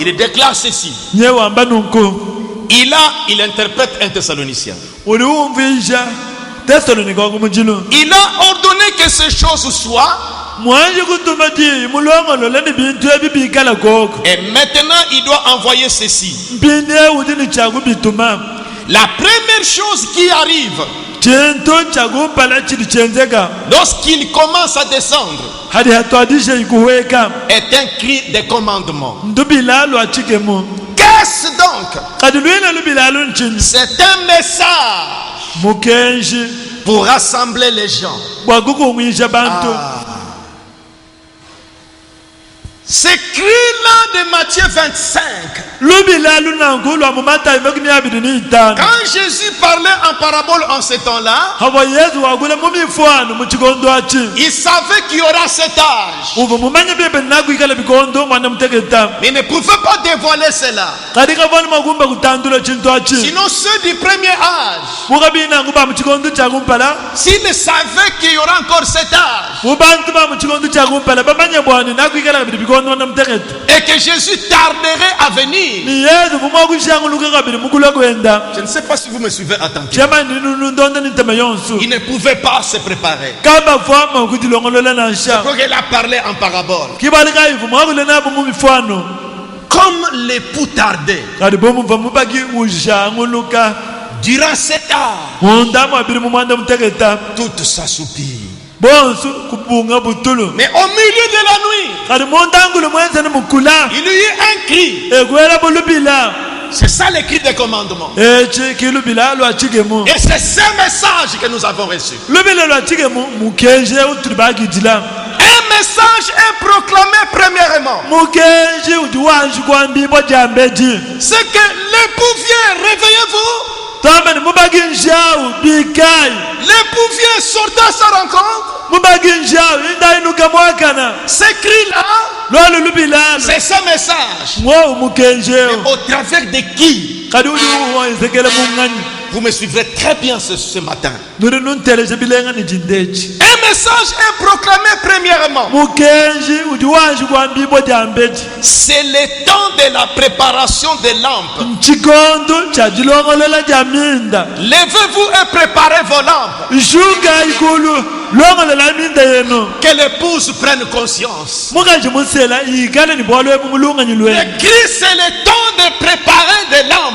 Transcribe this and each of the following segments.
Il déclare ceci. Il interprète un Thessalonicien. Il a ordonné que ces choses soient. Et maintenant il doit envoyer ceci. La première chose qui arrive lorsqu'il commence à descendre est un cri de commandement. Qu'est-ce donc? C'est un message pour rassembler les gens. Ce cri-là de Matthieu 25. Quand Jésus parlait en parabole en ce temps-là, il savait qu'il y aura cet âge. Mais il ne pouvait pas dévoiler cela. Sinon ceux du premier âge, s'ils ne savaient qu'il y aura encore cet âge, et que Jésus tarderait à venir. Je ne sais pas si vous me suivez attentivement. Il ne pouvait pas se préparer. C'est pourquoi il a parlé en parabole. Comme l'époux tardait durant cet âge, tout s'assoupit. Mais au milieu de la nuit, il y a eu un cri. C'est ça le cri de commandement. Et c'est ce message que nous avons reçu. Un message est proclamé premièrement. C'est que l'époux vient, réveillez-vous. L'époux vient sortir à sa rencontre. Ce cri-là, c'est ce message. Mais au travers de qui? Vous me suivrez très bien ce matin. Un message est proclamé premièrement. C'est le temps de la préparation des lampes. Levez-vous et préparez vos lampes. Que l'épouse prenne conscience. Le Christ, c'est le temps de préparer des lampes.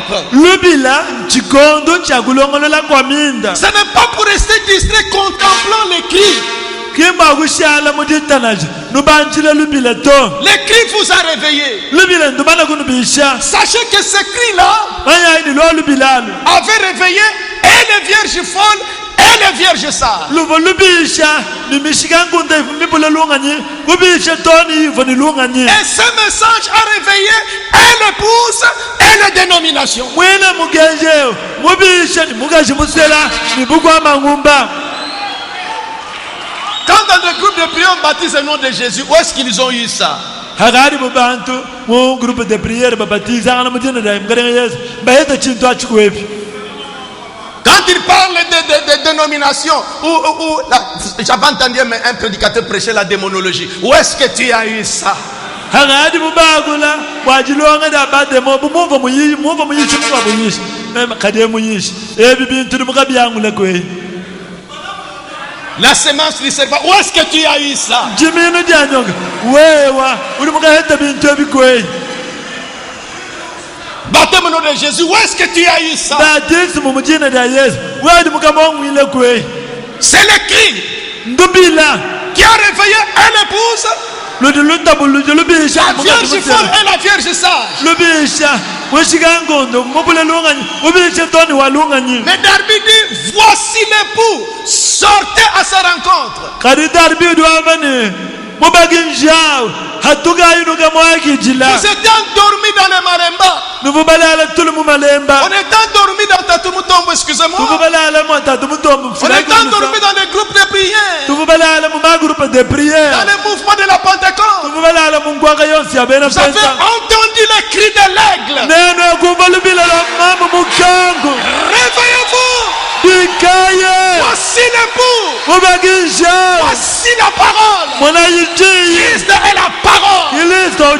Ce n'est pas pour rester distrait contemplant les cris. Le cri vous a réveillé. Sachez que ce cri-là avait réveillé et les vierges folles et les vierges sages. Et ce message a réveillé et l'épouse et les dénominations. Quand dans le groupe de prière on baptise le nom de Jésus, où est-ce qu'ils ont eu ça? Quand il parle de dénomination, j'avais entendu un prédicateur prêcher la démonologie. Où est-ce que tu as eu ça? La semence du serpent, où est-ce que tu as eu ça? Baptême au nom de Jésus, où est-ce que tu as eu ça? C'est le cri qui a réveillé un épouse, la vierge folle et la vierge sage. Mais Darby dit, voici l'époux, sortez à sa rencontre. Vous étiez endormi dans les marembas. On est endormi dans Tatumutombo, excusez-moi. On est endormi dans les groupes de prière. Dans les mouvements de la Pentecôte. Vous avez entendu le cri de l'aigle. Réveillez-vous. Voici l'époux. Voici la parole. Christ est la parole.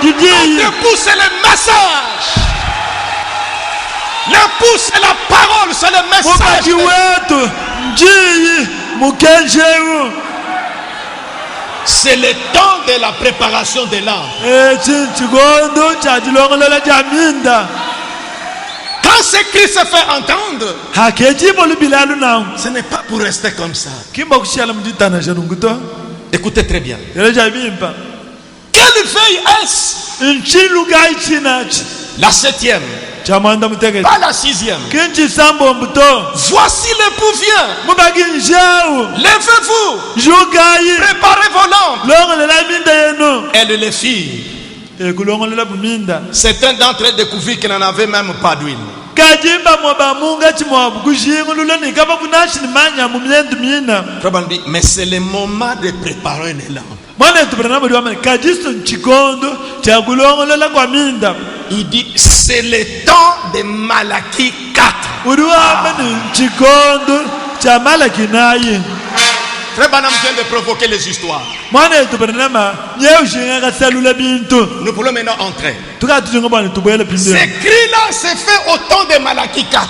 L'époux, c'est le message. L'époux, c'est la parole, c'est le message. C'est le temps de la préparation de l'âme. Quand ce cri se fait entendre, ce n'est pas pour rester comme ça. Écoutez très bien. Quelle veille est-ce? La 7e. Pas la 6e. Voici l'époux vient. Levez-vous. Préparez vos lampes. Elle les filles. Certains d'entre eux découvrirent qu'ils n'en avaient même pas d'huile. Mais c'est le moment de préparer les lampes. Il dit c'est le temps de Malachie 4. Très bonhomme vient de provoquer les histoires. Nous pouvons maintenant entrer. Ce cri-là s'est fait au temps de Malachie 4.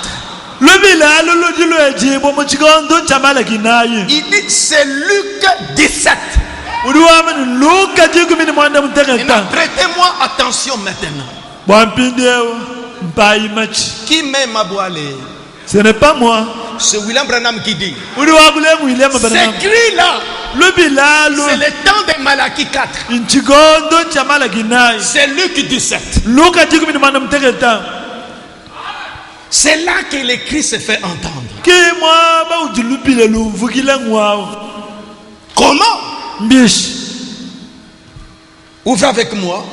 Il dit c'est Luc 17. Prêtez-moi attention maintenant. Qui m'aime à boire? Ce n'est pas moi. C'est William Branham qui dit. Ce cri-là, c'est le temps de Malachie 4. C'est Luc 17. C'est là que le cri se fait entendre. Comment? Ouvrez avec moi.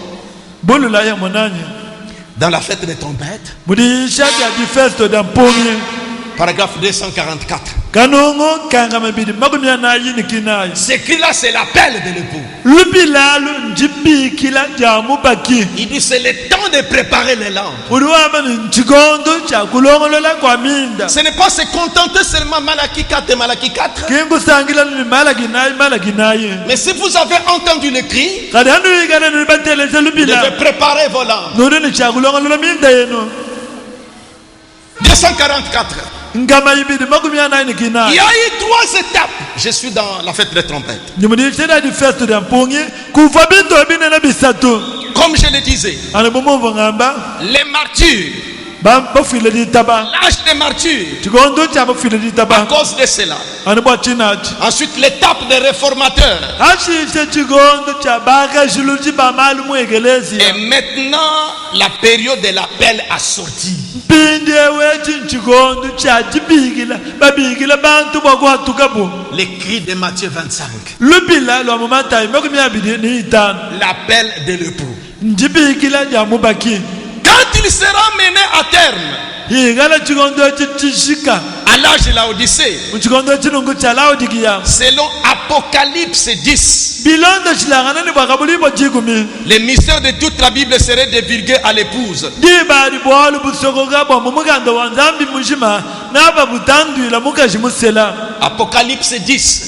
Dans la fête des trompettes. Paragraphe 244. Ce cri-là, c'est l'appel de l'époux. Il dit c'est le temps de préparer les lampes. Ce n'est pas se contenter seulement Malachie 4 et Malachie 4. Mais si vous avez entendu le cri, vous devez préparer vos lampes. 244. Il y a eu 3 étapes. Je suis dans la fête des trompettes. Comme je le disais, les martyrs, l'âge des martyrs, à cause de cela. Ensuite, l'étape des réformateurs. Et maintenant, la période de l'appel a sorti. Les cris de Matthieu 25. L'appel de l'époux. Quand il sera mené à terme, à l'âge de Laodicée, selon Apocalypse 10, les mystères de toute la Bible seraient divulgués à l'épouse. Apocalypse 10.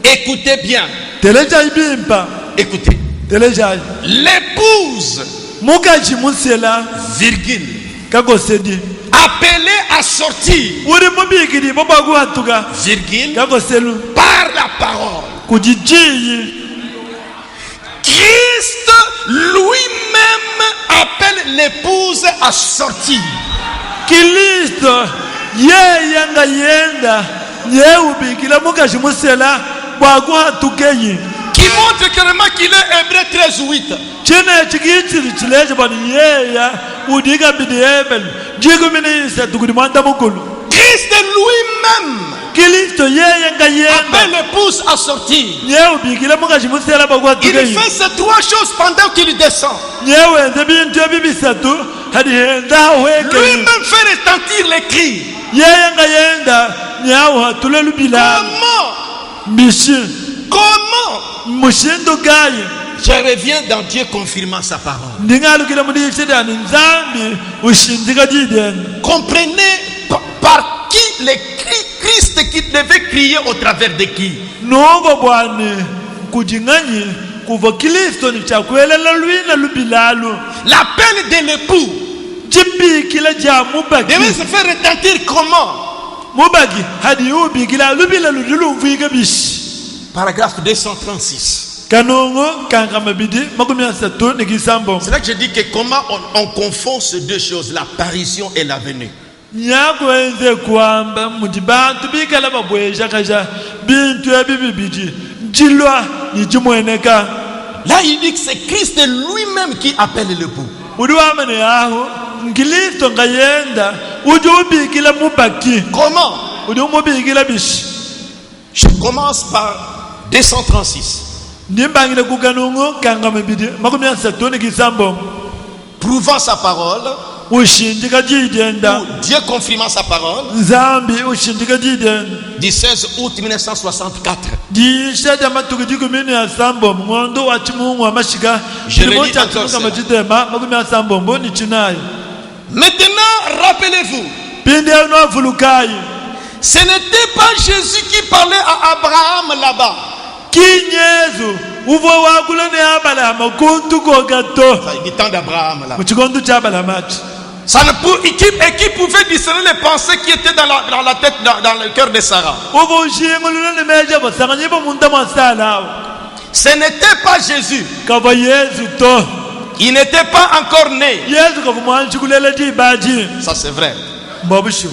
Écoutez bien. Écoutez. L'épouse, virgule, appelé à sortir, virgule, par la parole. Christ lui-même appelle l'épouse à sortir. Qui montre clairement qu'il est Hébreu 13:8. Christ lui-même appelle l'épouse à sortir. Il fait ces 3 choses pendant qu'il descend. Lui-même fait retentir les cris. Comment? Je reviens dans Dieu confirmant sa parole. Comprenez par qui les cris, Christ qui devait crier au travers de qui? L'appel de l'époux devait se faire retentir comment? Paragraphe 236. C'est là que je dis que comment on confond ces deux choses, l'apparition et la venue. Là il dit que c'est Christ lui-même qui appelle l'époux. Comment? Je commence par 236. Prouvant sa parole, ou Dieu confirmant sa parole, du 16 août 1964. Je relis encore cela. Maintenant, rappelez-vous, ce n'était pas Jésus qui parlait à Abraham là-bas. Il dit tant d'Abraham là. Et qui pouvait discerner les pensées qui étaient dans la tête, dans le cœur de Sarah. Ce n'était pas Jésus. Il n'était pas encore né. Ça c'est vrai.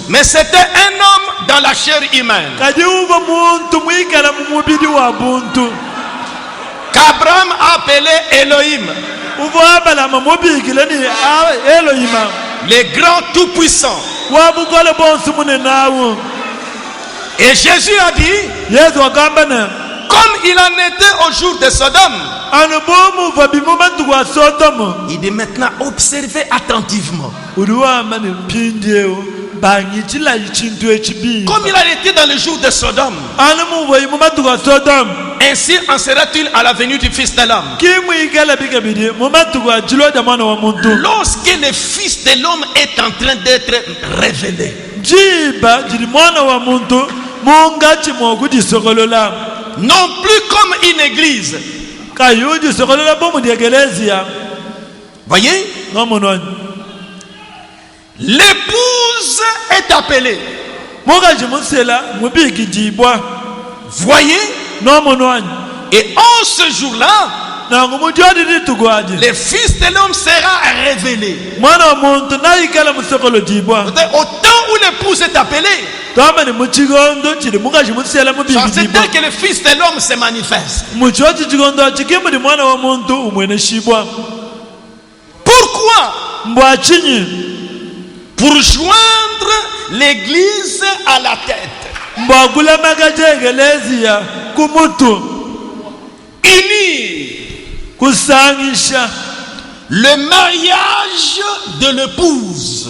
Mais c'était un homme dans la chair humaine qu'Abraham a appelé Elohim, le grand tout-puissant. Et Jésus a dit, comme il en était au jour de Sodome, il dit maintenant observez attentivement. Comme il a été dans le jour de Sodome, ainsi en sera-t-il à la venue du Fils de l'homme. Lorsque le Fils de l'homme est en train d'être révélé, non plus comme une église. Voyez, l'épouse est appelée. Voyez, et en ce jour-là, le Fils de l'homme sera révélé. Autant où l'épouse est appelée, c'est tel que le Fils de l'homme se manifeste. Pourquoi? Pour joindre l'église à la tête. Unir le mariage de l'épouse.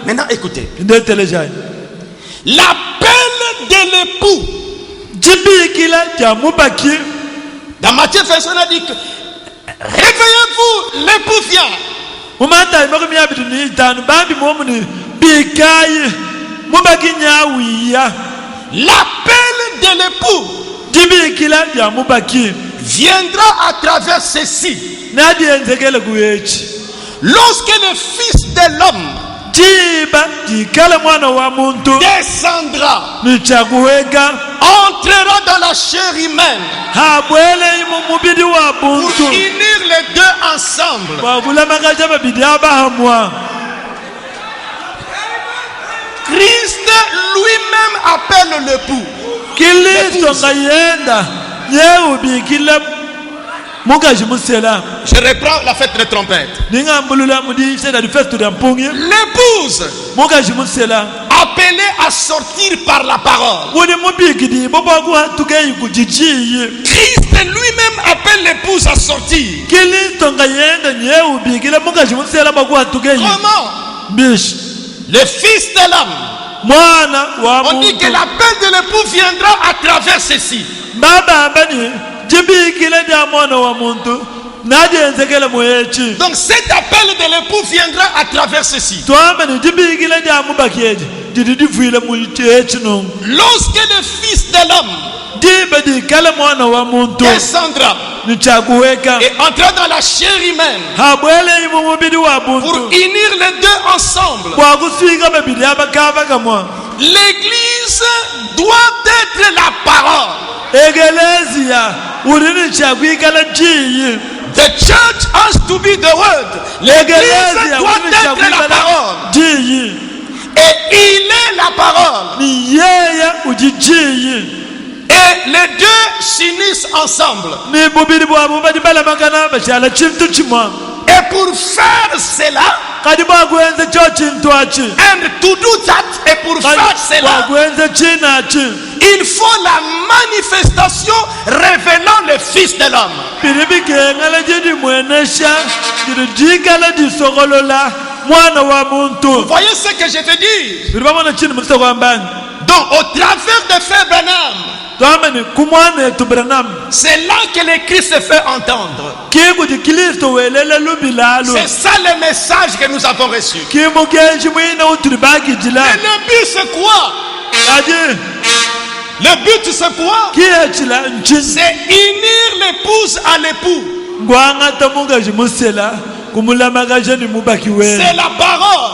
Maintenant écoutez. L'appel de l'époux. Dans Matthieu 21, on a dit que réveillez-vous, l'époux vient. L'appel de l'époux viendra à travers ceci. Lorsque le Fils de l'homme descendra, entrera dans la chair humaine pour unir les deux ensemble. Christ lui-même appelle l'époux. Je reprends la fête de trompette. L'épouse appelée à sortir par la parole. Christ lui-même appelle l'épouse à sortir. Comment? Le Fils de l'homme. On dit que l'appel de l'époux viendra à travers ceci. Donc cet appel de l'époux viendra à travers ceci. lorsque le Fils de l'homme descendra et entrera dans la chair humaine pour unir les deux ensemble, l'Église doit être la parole. The church has to be the word. L'Église doit être la parole. Et il est la parole. Et les deux s'unissent ensemble. Et pour faire cela, and to do that, et pour faire cela, il faut la manifestation révélant le Fils de l'homme. Vous voyez ce que je te dis? Donc au travers de Frère Branham, c'est là que le Christ se fait entendre. C'est ça le message que nous avons reçu. Et le but c'est quoi? Le but c'est quoi? C'est unir l'épouse à l'époux. C'est la parole.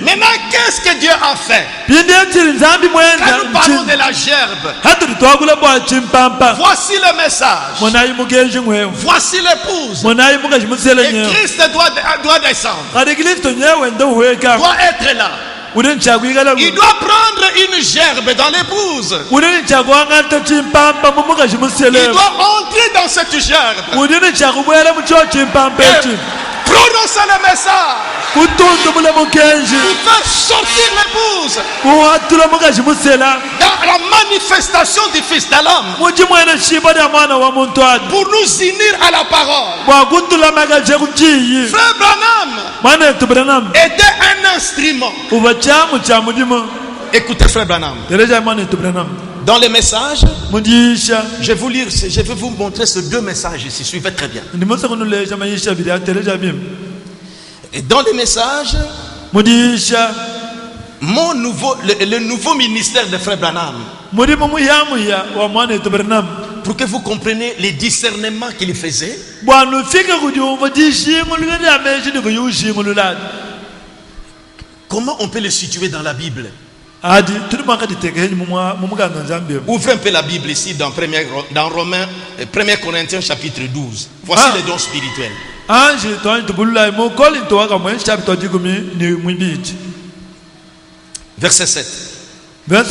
Maintenant, qu'est-ce que Dieu a fait? Quand nous parlons de la gerbe, voici le message. Voici l'épouse. Et Christ doit descendre. Doit être là. Il doit prendre une gerbe dans l'épouse. Il doit entrer dans cette gerbe. Prononcer le message. Pour faire sortir l'épouse dans la manifestation du Fils de l'homme. Pour nous unir à la parole. Frère Branham était un instrument. Écoutez Frère Branham. Dans les messages, je vais vous montrer ces deux messages ici. Suivez très bien. Et dans les messages, le nouveau ministère de Frère Branham, pour que vous compreniez les discernements qu'il faisait, comment on peut le situer dans la Bible? Ouvrez un peu la Bible ici dans 1 Corinthiens chapitre 12. Voici les dons spirituels. Verset 7. Or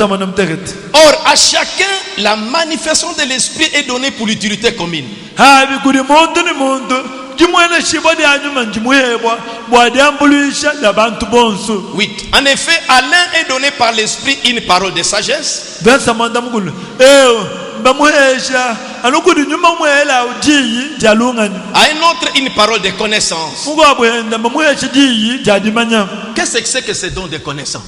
à chacun la manifestation de l'esprit est donnée pour l'utilité commune. Oui. En effet, à l'un est donné par l'esprit une parole de sagesse. À un autre une parole de connaissance. Qu'est-ce que c'est que ce don de connaissance?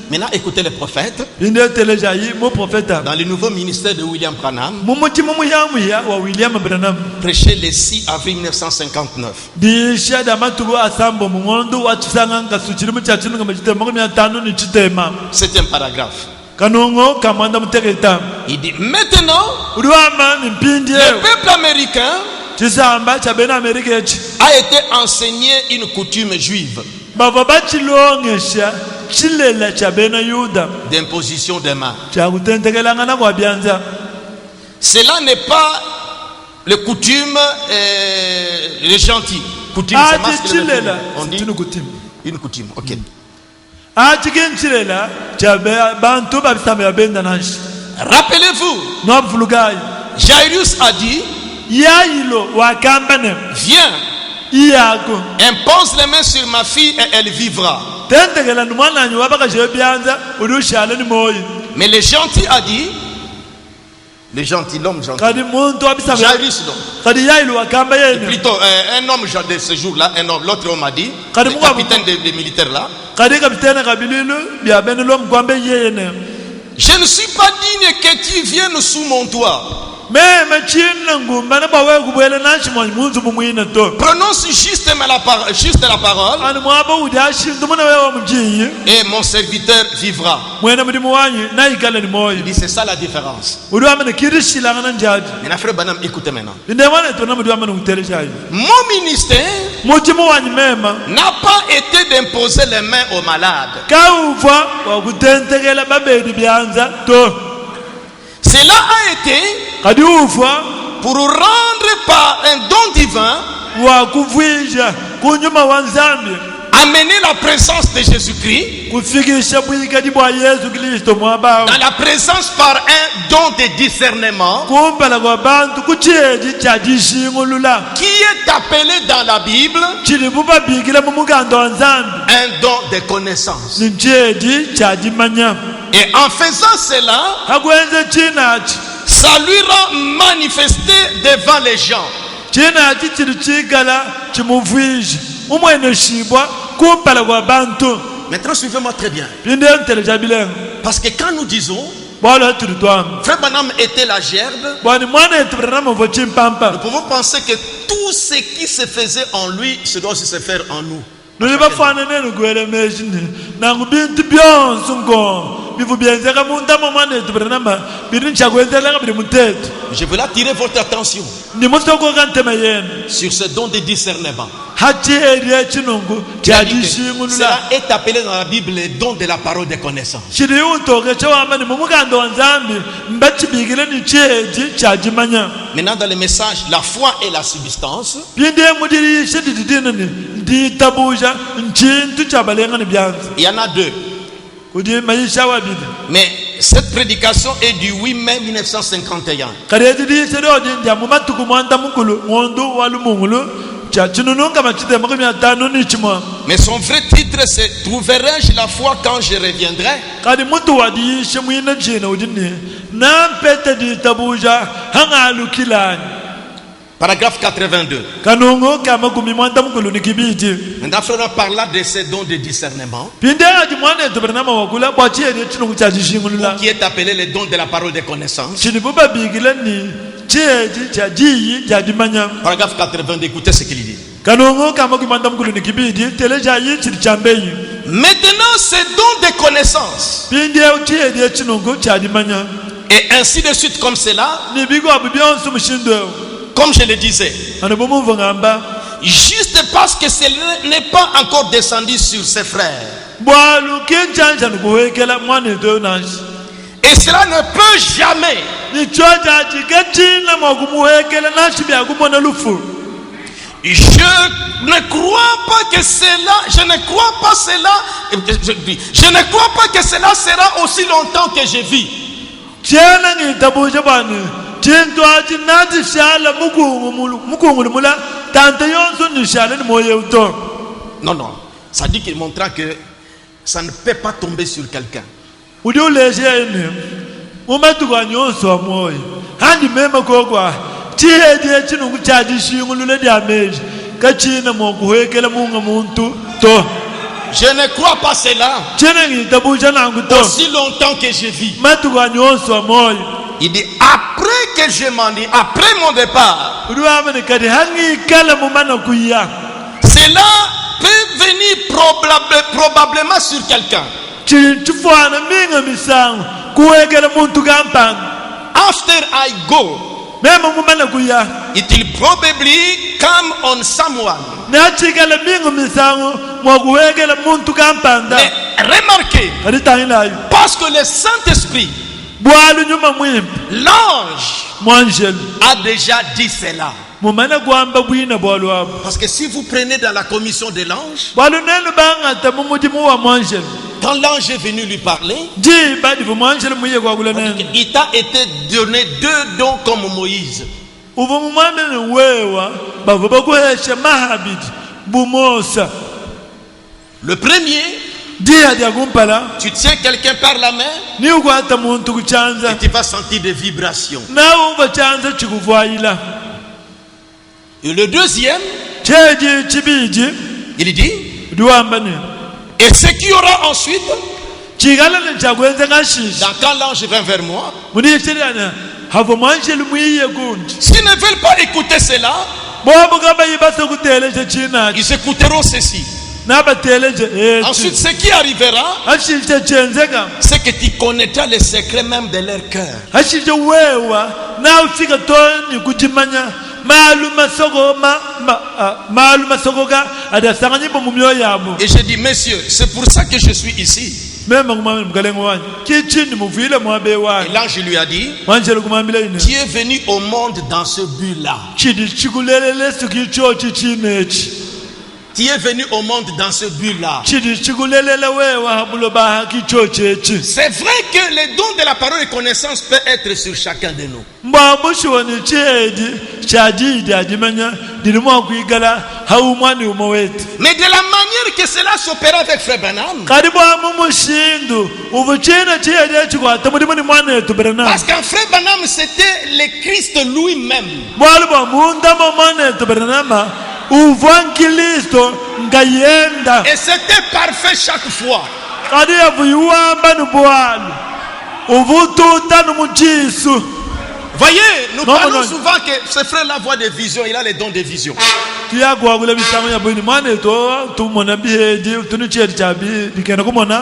Maintenant, écoutez les prophètes. Dans le nouveau ministère de William Branham, prêché le 6 avril 1959. C'est un paragraphe. Il dit maintenant, le peuple américain a été enseigné une coutume juive d'imposition des mains. Cela n'est pas le coutume les gentils. Coutume, c'est masculin. On dit une coutume. Ok. Rappelez-vous, Jairus a dit, viens, impose les mains sur ma fille et elle vivra. Mais le gentil a dit, le gentil, l'homme gentil, Jairus plutôt un homme de ce jour-là, l'autre homme a dit, le capitaine des militaires là, je ne suis pas digne que tu viennes sous mon toit. Prononce juste la parole. Et mon serviteur vivra. Il dit c'est ça la différence. Maintenant frère Branham, écoutez maintenant. Mon ministère n'a pas été d'imposer les mains aux malades. Cela a été pour rendre par un don divin, amener la présence de Jésus-Christ, dans la présence par un don de discernement, qui est appelé dans la Bible un don de connaissance. Et en faisant cela, ça lui rend manifesté devant les gens. Maintenant suivez-moi très bien. Parce que quand nous disons Frère Branham était la gerbe, nous pouvons penser que tout ce qui se faisait en lui se doit aussi se faire en nous. Je veux attirer votre attention sur ce don de discernement. Cela est appelé dans la Bible le don de la parole de connaissance. Maintenant dans le message, la foi et la substance, il y en a deux. Mais cette prédication est du 8 mai 1951. Mais son vrai titre c'est Trouverai-je la foi quand je reviendrai? Paragraphe 82. Maintenant, frère, parla de ce don de discernement, qui est appelé le don de la parole de connaissance. Paragraphe 82, écoutez ce qu'il dit. Maintenant, ce don de connaissance, et ainsi de suite comme cela, comme je le disais, juste parce que ce n'est pas encore descendu sur ses frères. Et cela ne peut jamais. Je ne crois pas que cela, je ne crois pas que cela sera aussi longtemps que je vis. Non, non. Ça dit qu'il montrera que ça ne peut pas tomber sur quelqu'un. Je ne crois pas cela aussi longtemps que je vis. Il dit après que je m'en dis, après mon départ, cela peut venir probablement sur quelqu'un. After I go, it will probably come on someone. Mais remarquez, parce que le Saint-Esprit, l'ange, a déjà dit cela. Parce que si vous prenez dans la commission de l'ange, quand l'ange est venu lui parler, il t'a été donné deux dons comme Moïse. Le premier, tu tiens quelqu'un par la main et tu vas sentir des vibrations. Et le deuxième, il dit, et ce qu'il y aura ensuite, quand l'ange vient vers moi, S'ils ne veulent pas écouter cela, ils écouteront ceci. Ensuite, ce qui arrivera, c'est que tu connaîtras les secrets même de leur cœur. Et je dis, messieurs, c'est pour ça que je suis ici. Et l'ange lui a dit, tu es venu au monde dans ce but-là. Tu es venu au monde dans ce but-là. C'est vrai que les dons de la parole et connaissance peuvent être sur chacun de nous. Mais de la manière que cela s'opère avec Frère Branham, parce qu'un Frère Branham c'était le Christ lui-même. Et c'était parfait chaque fois. Voyez, nous parlons souvent que ce frère-là voit des visions, il a les dons des visions.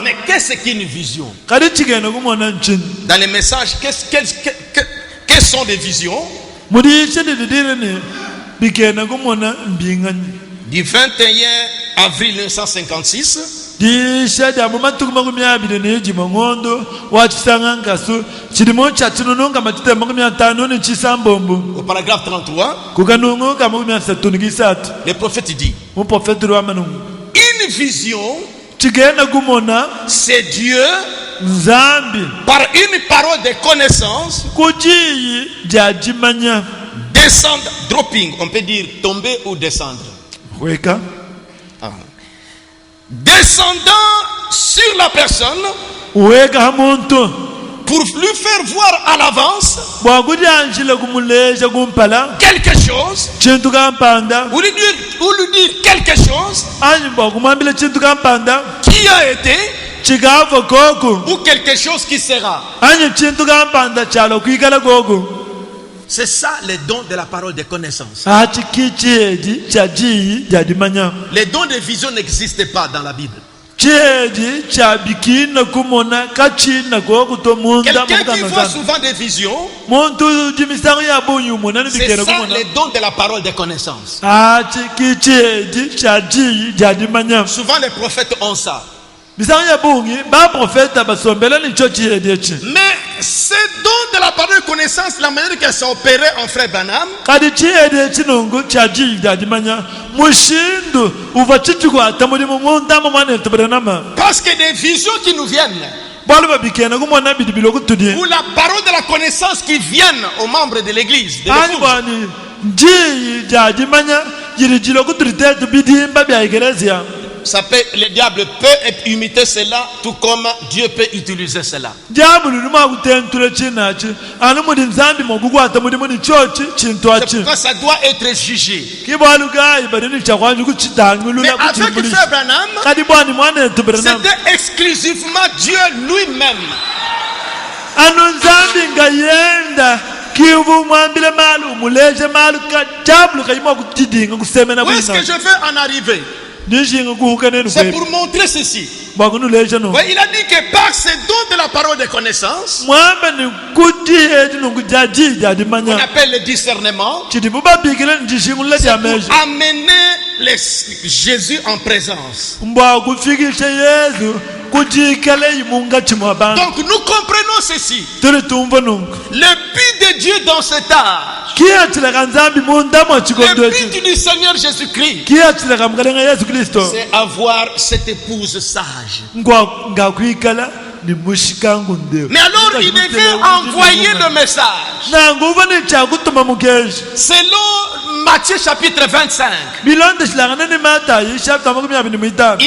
Mais qu'est-ce qu'une vision? Dans les messages, quelles sont des visions? Du 21 avril 1956 au paragraphe 33, le prophète dit, une vision, c'est Dieu par une parole de connaissance descendre, dropping, on peut dire tomber ou descendre. Descendant sur la personne pour lui faire voir à l'avance quelque chose ou lui dire quelque chose qui a été ou quelque chose qui sera. C'est ça les dons de la parole de connaissance. Les dons de vision n'existent pas dans la Bible. Quelqu'un qui voit souvent des visions, c'est ça les dons de la parole de connaissance. Souvent les prophètes ont ça. Mais ces dons de la parole de connaissance, la manière qu'elle s'est opérée en Frère Branham, parce que des visions qui nous viennent, ou la parole de la connaissance qui viennent aux membres de l'église, de l'épouse. Ça peut, le diable peut imiter cela, tout comme Dieu peut utiliser cela. C'est pourquoi ça doit être jugé. Mais avec Frère Branham, c'était exclusivement Dieu lui-même. Où est-ce que je veux en arriver? C'est pour montrer ceci. Ouais, il a dit que par ces dons de la parole de connaissance, on appelle le discernement, c'est pour amener Jésus en présence. Donc nous comprenons ceci. Le but de Dieu dans cet âge, le but du Seigneur Jésus-Christ, c'est avoir cette épouse sage. Mais alors il devait envoyer le message. Selon Matthieu chapitre 25, il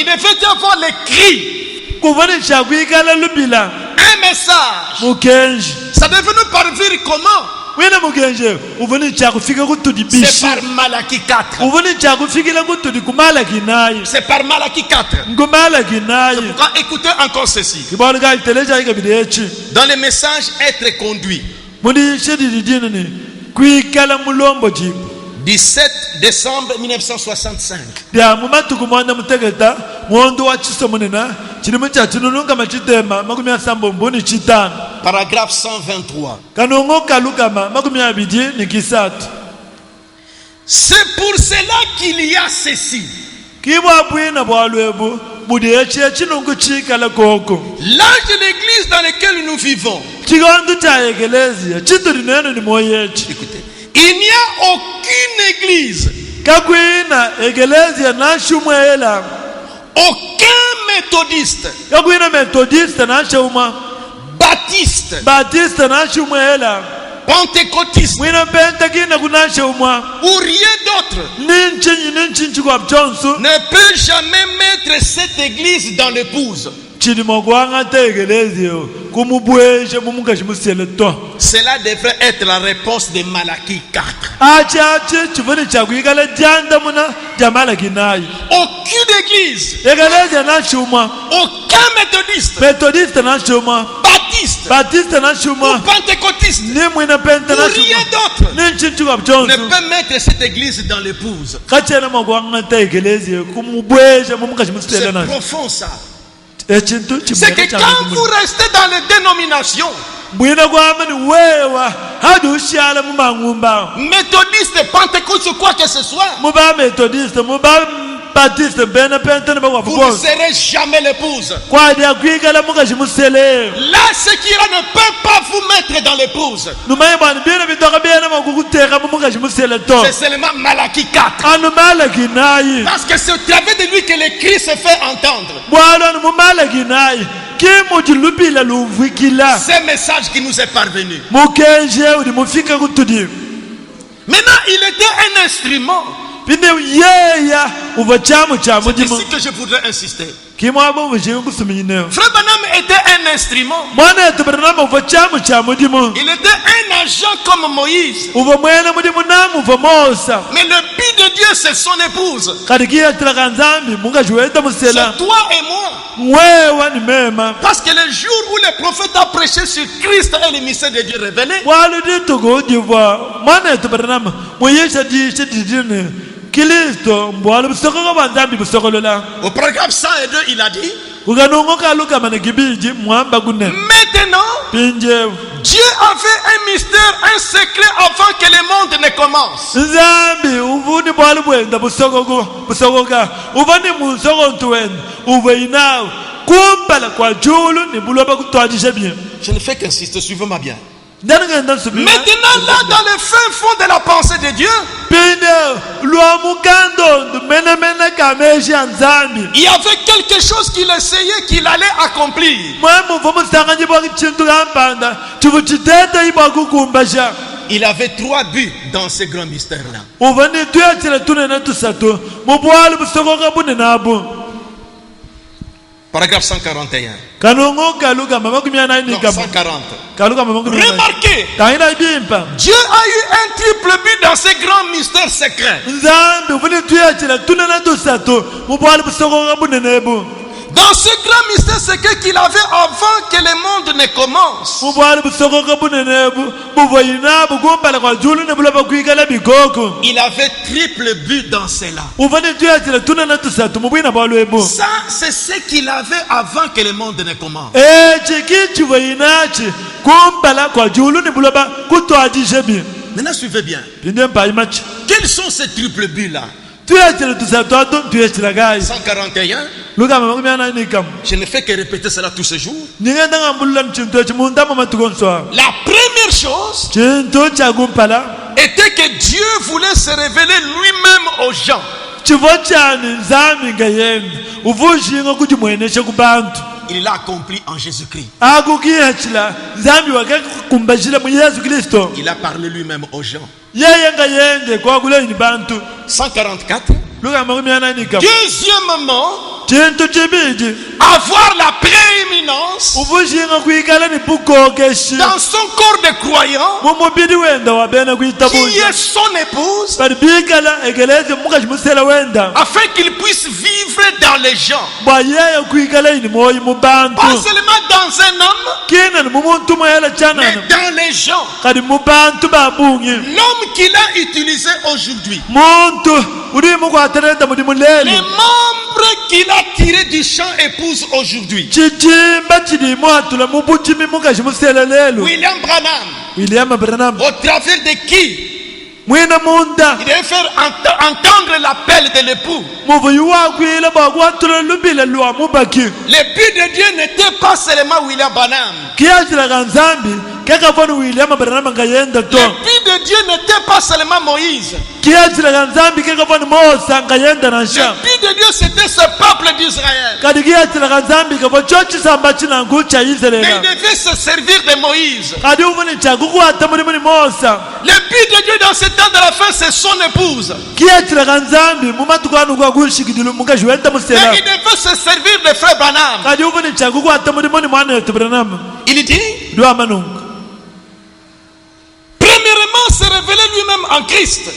devait y avoir les cris, un message. Ça devait nous parvenir comment? C'est par Malachie 4. C'est par Malachie 4. Écoutez encore ceci. Dans le message être conduit, 17 décembre 1965. Paragraphe 123. C'est pour cela qu'il y a ceci. L'âge de l'église dans lequel nous vivons. Écoutez, il n'y a aucune église, aucun méthodiste, baptiste, pentecôtiste ou rien d'autre ne peut jamais mettre cette église dans l'épouse. Cela devrait être la réponse de Malachie 4. Aucune église, aucun méthodiste, baptiste ou pentecôtiste ou rien d'autre ne peut mettre cette église dans l'épouse. C'est profond ça. C'est que quand vous restez dans les dénominations, méthodiste, pentecôtiste ou quoi que ce soit, vous ne serez jamais l'épouse. Là, ce qui ne peut pas vous mettre dans l'épouse. C'est seulement Malachie 4. Parce que c'est au travers de lui que le Christ se fait entendre. C'est message qui nous est parvenu. Maintenant, il était un instrument. C'est ici que je voudrais insister. Frère Branham était un instrument. Il était un agent comme Moïse. Mais le but de Dieu, c'est son épouse. C'est toi et moi. Parce que le jour où le prophète a prêché sur Christ et le mystère de Dieu révélé, au paragraphe 102, il a dit: maintenant, Dieu avait un mystère, un secret avant que le monde ne commence. Je ne fais qu'insister, suivez-moi bien. Maintenant, là, dans le fin fond de la pensée de Dieu, il y avait quelque chose qu'il essayait, qu'il allait accomplir. Il avait 3 buts dans ce grand mystère-là. Paragraphe 141. Non, 140. Remarquez, Dieu a eu un triple but dans ce grand mystère secret. Dans ce grand mystère secret qu'il avait avant que le monde ne commence, il avait triple but dans cela. Ça, c'est ce qu'il avait avant que le monde ne commence. Maintenant, suivez bien. Quels sont ces triple buts-là? 141. Je ne fais que répéter cela tous ces jours. La première chose était que Dieu voulait se révéler lui-même aux gens. Il l'a accompli en Jésus-Christ. Il a parlé lui-même aux gens. 144. Deuxièmement, avoir la prééminence dans son corps de croyant, qui est son épouse, afin qu'il puisse vivre dans les gens, pas seulement dans un homme, mais dans les gens. L'homme qu'il a utilisé aujourd'hui, les membres qu'il a tirés du champ épouse aujourd'hui, William Branham, au travers de qui il devait faire entendre l'appel de l'époux. Le but de Dieu n'était pas seulement William Branham. Le but de Dieu n'était pas seulement Moïse. Le but de Dieu c'était ce peuple d'Israël. Mais il devait se servir de Moïse. Le but de Dieu dans ce temps de la fin c'est son épouse. Mais il devait se servir de frère Branham. Il dit premièrement, se révéler lui-même en Christ.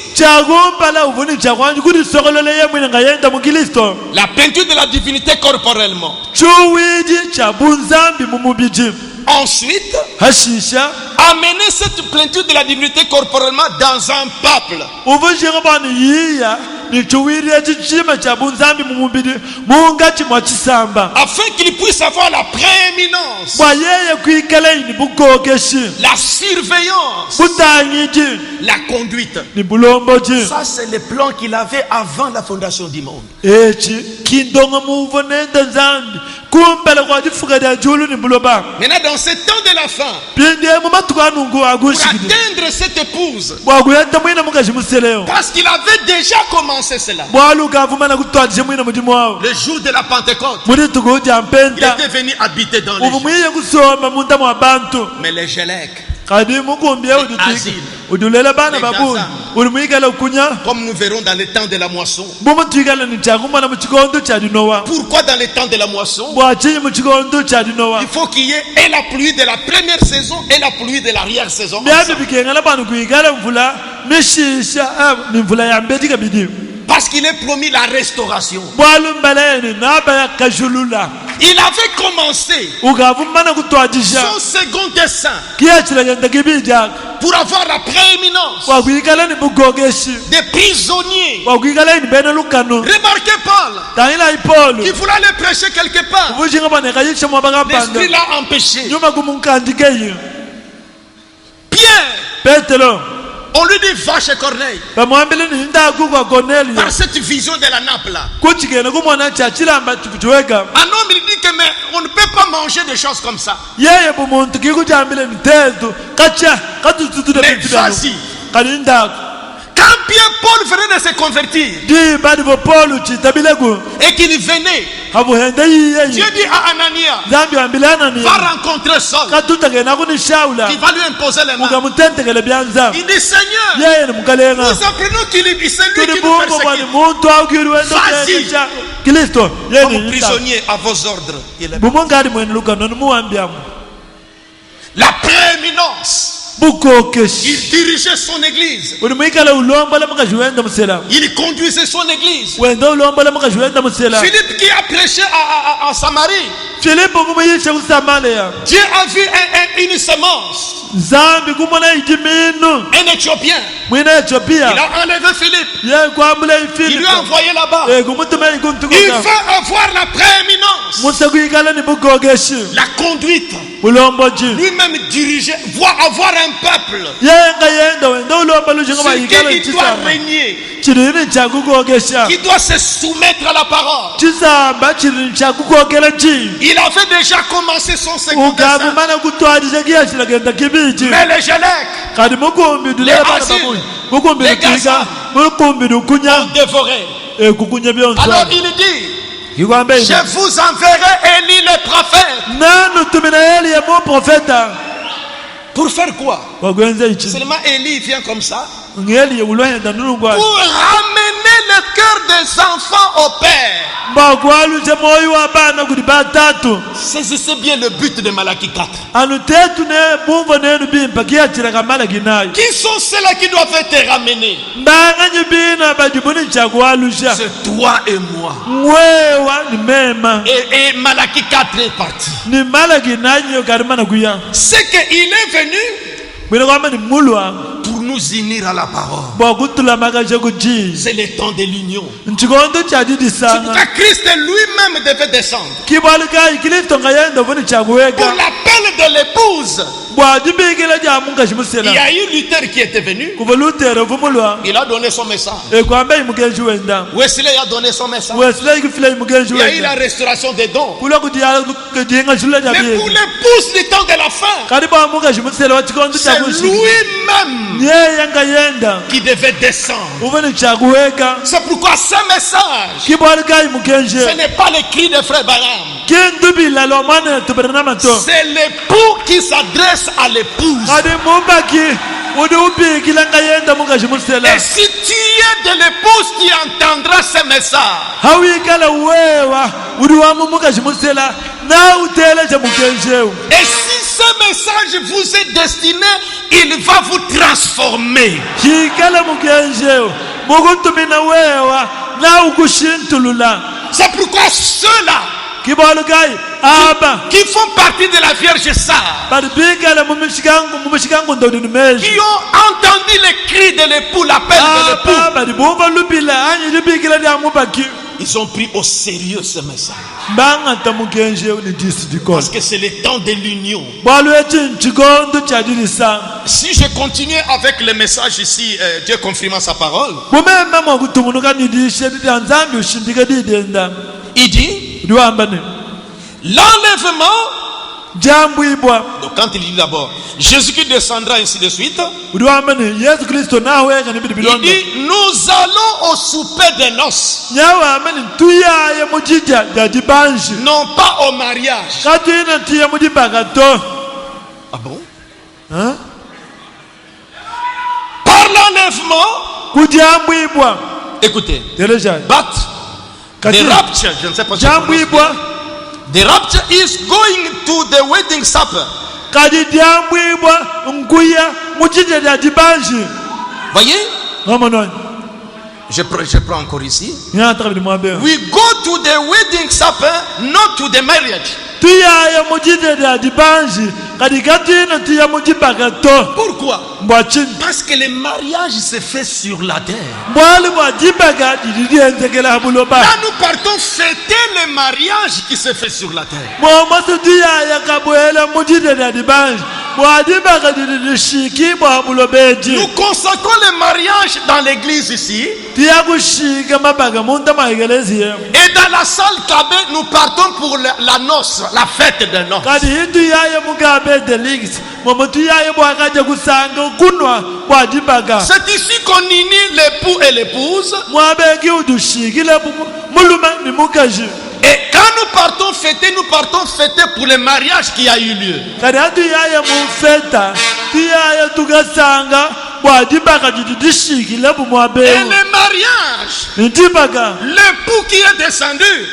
La peinture de la divinité corporellement. Ensuite, amener cette peinture de la divinité corporellement dans un peuple. Afin qu'il puisse avoir la prééminence, la surveillance, la conduite. Ça c'est le plan qu'il avait avant la fondation du monde. Maintenant dans ce temps de la fin, pour atteindre cette épouse, parce qu'il avait déjà commencé cela, le jour de la Pentecôte, il était venu habiter dans les gens. Mais les Gélèques, comme nous verrons dans le temps de la moisson. Pourquoi dans le temps de la moisson? Il faut qu'il y ait et la pluie de la première saison et la pluie de l'arrière-saison. Parce qu'il est promis la restauration. Il avait commencé son second dessein pour avoir la prééminence des prisonniers. Remarquez Paul, il voulait aller prêcher quelque part. L'esprit l'a empêché. Pierre, on lui dit va chez Corneille. Par cette vision de la nappe là, un homme il dit que mais on ne peut pas manger des choses comme ça. Mais vas-y. Quand Pierre-Paul venait de se convertir et qu'il venait, Dieu dit à Anania, va rencontrer Saul, qui va lui imposer les mains. Il dit Seigneur, nous apprenons qu'il est celui qui nous persécute. Vas-y, comme prisonnier à vos ordres. La prééminence. Il dirigeait son église. Il conduisait son église. Philippe qui a prêché en Samarie, Dieu a vu une semence. Un Éthiopien. Il a enlevé Philippe. Il lui a envoyé là-bas. Il veut avoir la prééminence, la conduite. Lui-même diriger, avoir un peuple sur lequel il doit régner, qui doit se soumettre à la parole. Il avait déjà commencé son second dessein. Mais les Gélèques, les Asiles, les Gaza ont dévoré. Alors il dit, je vous enverrai Élie le prophète. Pour faire quoi? Seulement Élie vient comme ça pour ramener le le cœur des enfants au Père. Saisissez bien le but de Malachie 4. Qui sont ceux-là qui doivent être ramenés? C'est toi et moi. Et Malachie 4 est parti. C'est qu'il est venu pour nous unir à la parole. C'est le temps de l'union. C'est pourquoi Christ lui-même devait descendre pour l'appel de l'épouse. Il y a eu Luther qui était venu. Il a donné son message. Wesley a donné son message. Il y a eu la restauration des dons. Mais pour l'épouse du temps de la fin, c'est lui-même qui devait descendre. C'est pourquoi ce message, ce n'est pas le cri de frère Baram. C'est l'époux qui s'adresse à l'épouse. Et si tu es de l'épouse qui entendra ce message, et si ce message vous est destiné, il va vous transformer. C'est pourquoi ceux-là qui font partie de la Vierge Sage, qui ont entendu les cris de l'époux, l'appel de l'époux, ils ont pris au sérieux ce message. Parce que c'est le temps de l'union. Si je continue avec le message ici, Dieu confirmant sa parole. Il dit l'enlèvement. Donc quand il dit d'abord Jésus-Christ descendra, ainsi de suite, il dit nous allons au souper des noces, non pas au mariage. Ah bon? Par l'enlèvement, écoutez, but the rapture, je ne sais pas si the rapture is going to the wedding supper. Voyez? Je prends encore ici. We go to the wedding supper, not to the marriage. Pourquoi? Parce que le mariage se fait sur la terre. Là nous partons fêter le mariage qui se fait sur la terre. Nous consacrons le mariage dans l'église ici. Et dans la salle Kabé, nous partons pour la noce, la fête de noces. C'est ici qu'on unit l'époux et l'épouse. Et quand nous partons fêter pour le mariage qui a eu lieu. Et le mariage, l'époux qui est descendu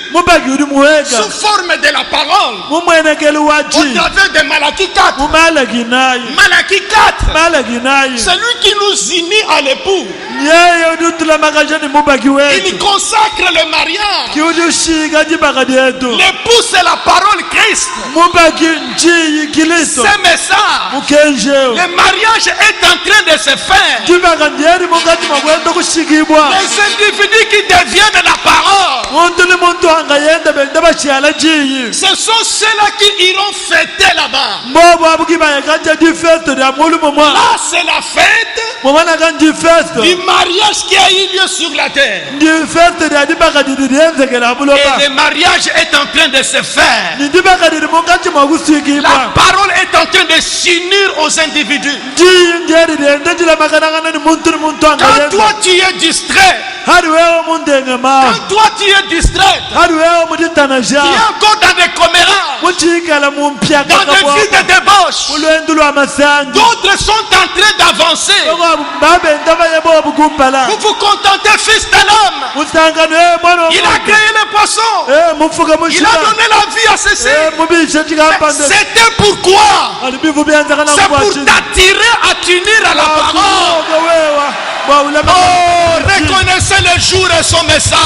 sous forme de la parole au travers de Malachie 4. Malachie 4, c'est lui qui nous unit à l'époux. Il consacre le mariage. L'époux, c'est la parole Christ. Ce message, le mariage est en train de se faire. Les individus qui deviennent la parole, ce sont ceux-là qui iront fêter là-bas. Là, c'est la fête du mariage qui a eu lieu sur la terre. Et le mariage est en train de se faire. La parole est en train de s'unir aux individus. Quand toi tu es distrait, quand toi tu es distrait, tu es encore dans des commérages, dans des vies de débauche. D'autres sont en train avancé. Vous vous contentez, fils de l'homme. Il a créé les poissons. Il a donné la vie à ceci. C'était pourquoi? C'est pour t'attirer à t'unir à la parole. Oh, reconnaissez le jour et son message.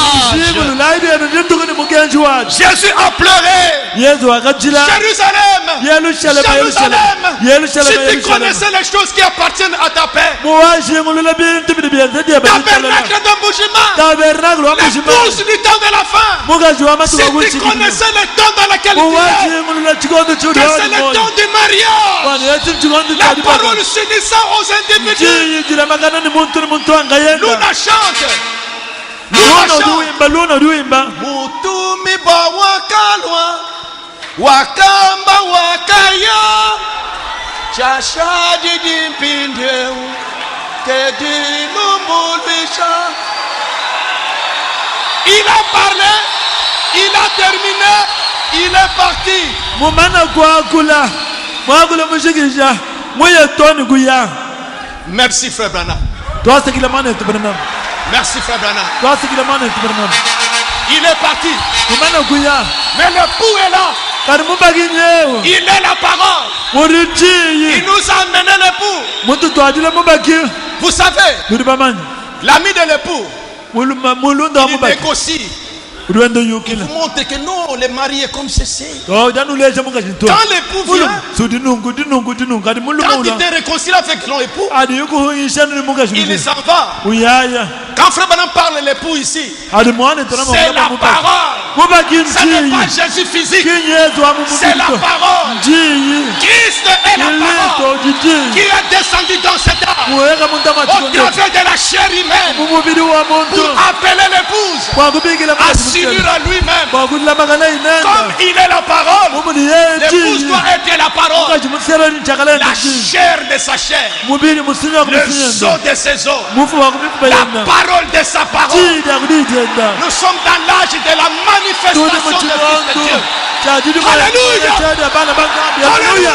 Jésus a pleuré. Jérusalem, si tu connaissais les choses qui appartiennent à ta paix, tabernacle d'embouchement, l'épouse du temps de la fin, si tu connaissais le temps dans lequel tu es, que c'est le temps du mariage, la parole s'unissant aux individus, Luna chante. Mutumi ba wakalwa wakamba wakaya chashadi dimpindeu kedilumbulisha. Il a parlé, il a terminé, il est parti. Merci frère Branham. Merci frère Branham. Il est parti. Mais l'époux est là. Il est la parole. Il nous a amené l'époux. Vous savez, l'ami de l'époux, il négocie. Il montre que non, les mariés comme ceci. Quand l'époux vient, quand il te réconcilie avec son époux, il s'en va. Quand Frère Branham parle de l'époux ici, c'est la parole. Ce n'est pas Jésus physique, c'est la parole. Christ est la parole qui est descendu dans cette âme au travers de la chair humaine pour appeler l'épouse à s'unir à lui-même. Comme il est la parole, l'épouse doit être la parole, la chair de sa chair, le os de ses os, la parole de sa parole. Nous sommes dans l'âge de la manifestation de Fils de Dieu. Alléluia. Alléluia.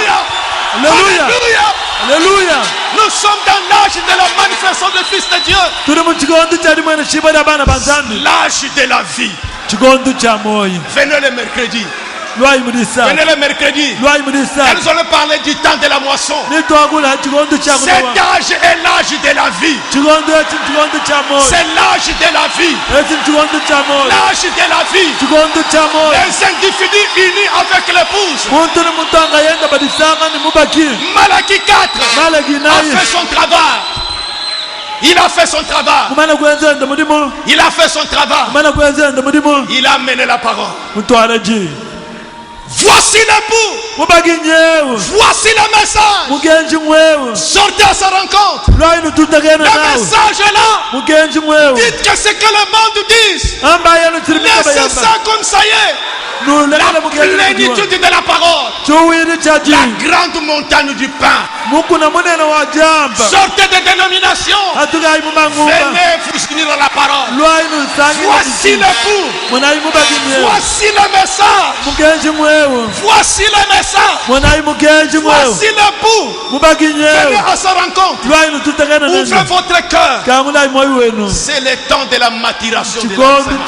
Alléluia. Alléluia. Nous sommes dans l'âge de la manifestation de Fils de Dieu. L'âge de la vie. Venez le mercredi. Venez le mercredi. Elles ont parlé du temps de la moisson. Cet âge est l'âge de la vie. C'est l'âge de la vie. L'âge de la vie. Les individus unis avec l'épouse. Malachie 4 a fait son travail. Il a fait son travail. Il a fait son travail. Il a mené la parole. Voici l'époux. Voici le message. Sortez à sa rencontre. Le message est là. Dites que ce que le monde dit. Laissez ça comme ça y est. La plénitude de la parole. La grande montagne du pain. Sortez des dénominations. Venez vous unir à la parole. Voici l'époux. Voici le message. Voici le message. Voici l'époux. Venez à sa rencontre. Ouvrez votre cœur. C'est le temps de la maturation de l'enseignement.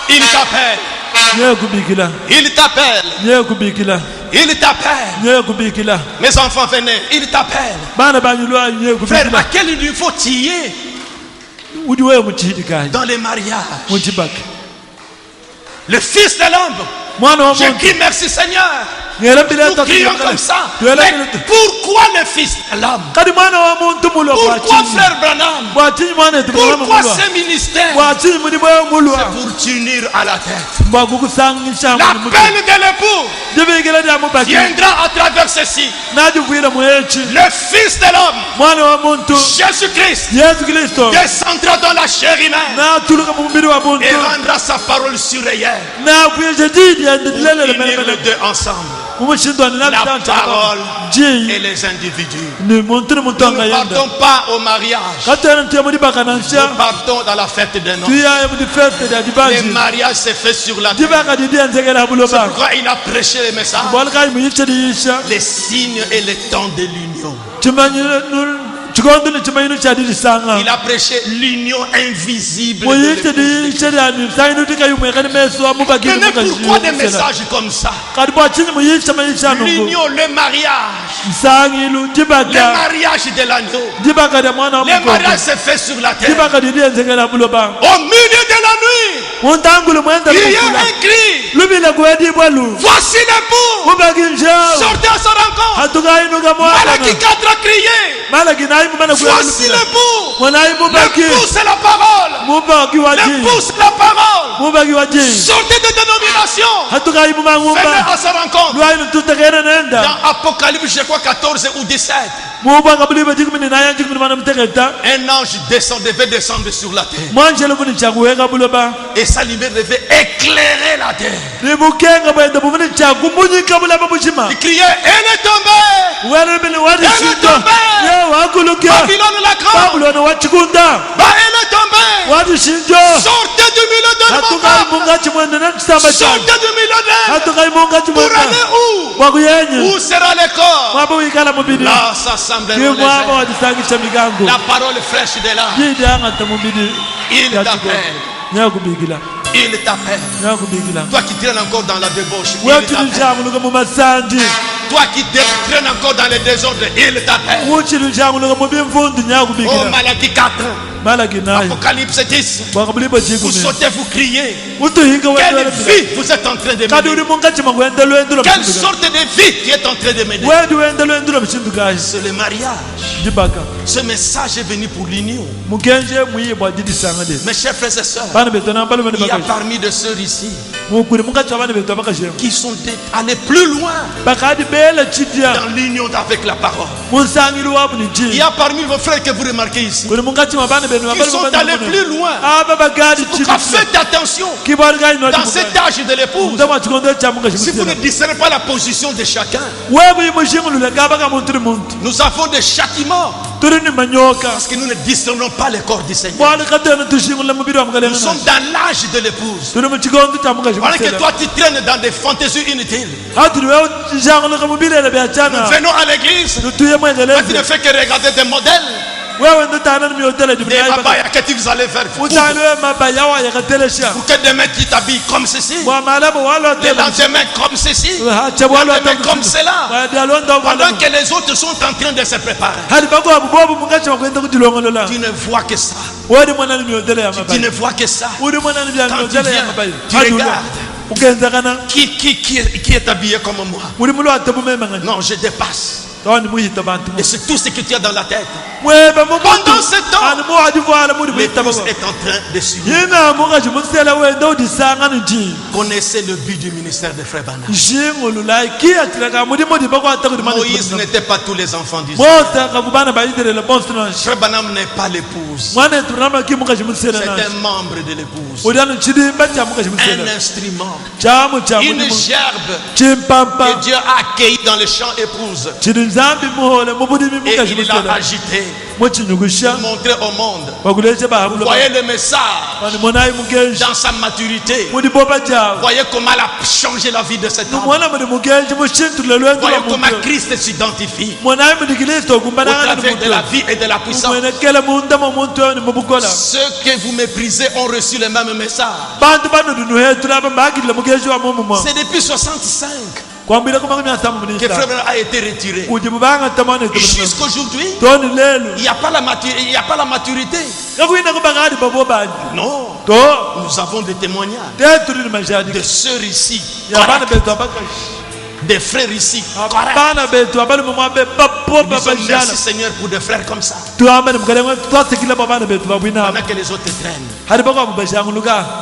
Il t'appelle. Il t'appelle. Il t'appelle. Mes enfants, venez. Il t'appelle. Frère, à quel niveau tu es dans les mariages? Le Fils de l'homme. Je dis merci Seigneur. Nous crions comme ça. Mais pourquoi le Fils de l'homme? Pourquoi Frère Branham? Pourquoi ce ministère? C'est pour t'unir à la tête. L'appel de l'époux viendra à travers ceci. Le Fils de l'homme, Jésus-Christ, descendra dans la chair humaine et rendra sa parole sur réelle. Unir les deux ensemble. la parole et les individus. Nous ne partons pas au mariage. Nous partons dans la fête des noces. Le mariage s'est fait sur la terre. C'est pourquoi il a prêché le message. Les signes et les temps de l'union. Il a prêché l'union invisible de l'épouse. Mais pourquoi des messages comme ça? L'union, le mariage. Le mariage de l'agneau. Le mariage s'est fait sur la terre. Au milieu de la nuit, il y a un cri. Voici l'époux. Sortez à sa rencontre. Malachie 4 a crié. Voici l'époux. L'époux c'est la parole. L'époux c'est la parole. Sortez de dénomination. Venez à sa rencontre. Dans Apocalypse, je crois 14 ou 17. Un ange devait descendre sur la terre. Et sa lumière devait éclairer la terre. Il criait, elle est tombée. Elle est tombée. Babylone la grande. Elle est tombée. Sortez du milieu de la sortez du milieu d'elle. Pour aller où? Où sera le corps? Là, ça semble les la parole fraîche de là. Il t'appelle. Il t'appelle. Toi qui traînes encore dans la débauche, il t'appelle. Toi qui traînes encore dans les désordres, il t'appelle. Oh, Malachie 4. Apocalypse 10. Vous sautez, vous criez. Quelle vie vous êtes en train de mener? Quelle sorte de vie tu es en train de mener? C'est le mariage. Ce message est venu pour l'union. Mes chers frères et sœurs, il y a parmi de ceux ici qui sont allés plus loin dans l'union avec la parole. Il y a parmi vos frères que vous remarquez ici qui sont allés plus loin. Pourquoi faites attention dans cet âge de l'épouse? Si vous ne discernez pas la position de chacun, nous avons des châtiments parce que nous ne discernons pas le corps du Seigneur. Nous sommes dans l'âge de l'épouse. Pendant que toi tu traînes dans des fantaisies inutiles. Nous venons à l'église. Tu ne fais que regarder des modèles. Des mabayas que vous allez faire pour que demain tu t'habilles comme ceci, le lendemain comme ceci, le lendemain comme cela, pendant que les autres sont en train de se préparer. Tu ne vois que ça. Tu ne vois que ça. Quand tu viens, tu regardes qui est habillé comme moi. Non, je dépasse. Et c'est tout ce que tu as dans la tête. Pendant ce temps, l'épouse est en train de s'unir. Connaissez le but du ministère de Frère Branham. Moïse n'était pas tous les enfants d'Israël. Frère Branham n'est pas l'épouse. C'est un membre de l'épouse. Un instrument. Une gerbe que Dieu a accueillie dans le champ épouse. Et il l'a agité pour montrer au monde. Vous voyez le message dans sa maturité. Vous voyez comment elle a changé la vie de cet homme. Vous voyez comment Christ s'identifie au travers de la vie et de la puissance. Ceux que vous méprisez ont reçu le même message. C'est depuis 65 que Frère a été retiré. Jusqu'aujourd'hui, il n'y a pas la maturité. Non. Nous avons des témoignages de sœurs ici, des frères ici. Merci Seigneur pour des frères comme ça. Pendant que les autres traînent,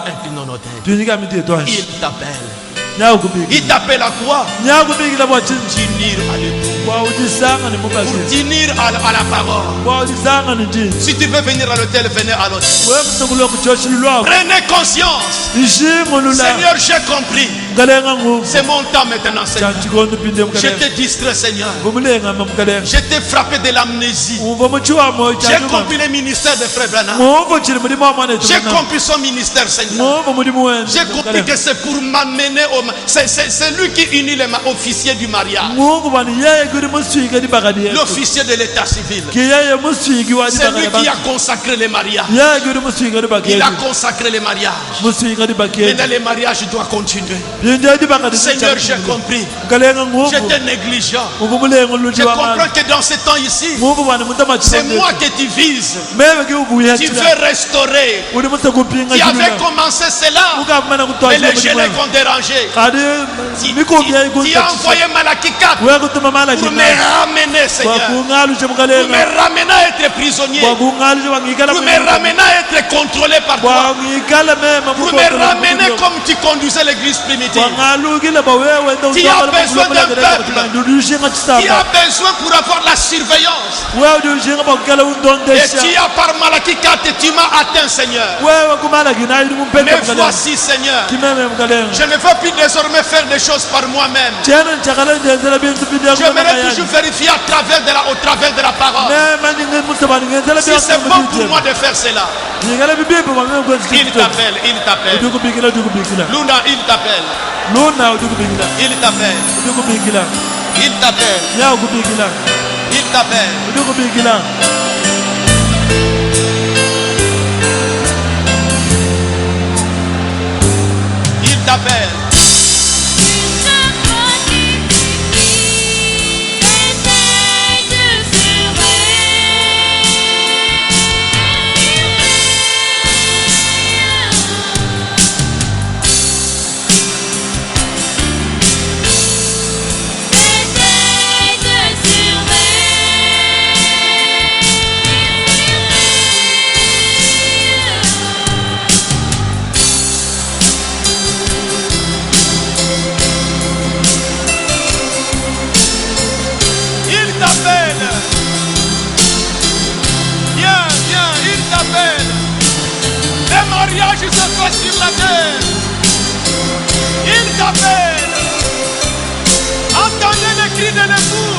inclinons nos têtes. Il t'appelle. Il t'appelle à quoi? T'unir à l'époux. Pour t'unir à la parole. Si tu veux venir à l'hôtel, venez à l'hôtel. Prenez conscience. Seigneur, j'ai compris. C'est mon temps maintenant, Seigneur. Je t'ai distrait, Seigneur. Je t'ai frappé de l'amnésie. J'ai compris le ministère de Frère Branham. J'ai compris son ministère, Seigneur. J'ai compris que c'est pour m'amener c'est lui qui unit les officiers du mariage. L'officier de l'état civil. C'est lui qui a consacré les mariages. Il a consacré les mariages. Maintenant les mariages doivent continuer. Seigneur, j'ai compris. J'étais négligent. Je comprends que dans ce temps ici, c'est moi que tu vises. Tu veux restaurer. Tu avais commencé cela, mais les gélets vont déranger. Tu as envoyé Malachie 4 pour me ramener, Seigneur. Pour me ramener à être prisonnier. Pour me ramener à être contrôlé par toi. Pour me ramener comme tu conduisais l'église primitive. Tu as besoin d'un peuple. Tu as besoin pour avoir la surveillance. Et tu as par Malachie 4 et tu m'as atteint, Seigneur. Mais voici, Seigneur, je ne veux plus désormais faire des choses par moi-même. J'aimerais toujours vérifier au travers de la parole. Si c'est bon pour moi de faire cela. Il t'appelle, il t'appelle. Luna, il t'appelle. Il t'appelle. Il t'appelle. Il t'appelle. Il t'appelle. Je se fait sur la terre. Il t'appelle. Entendez le cri de l'époux.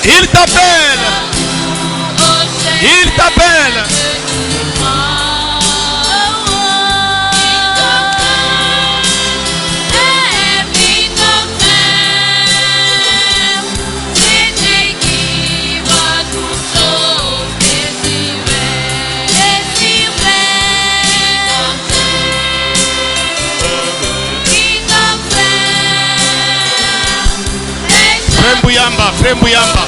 Il t'appelle. Il t'appelle. Frère Bouyamba, Frère Bouyamba.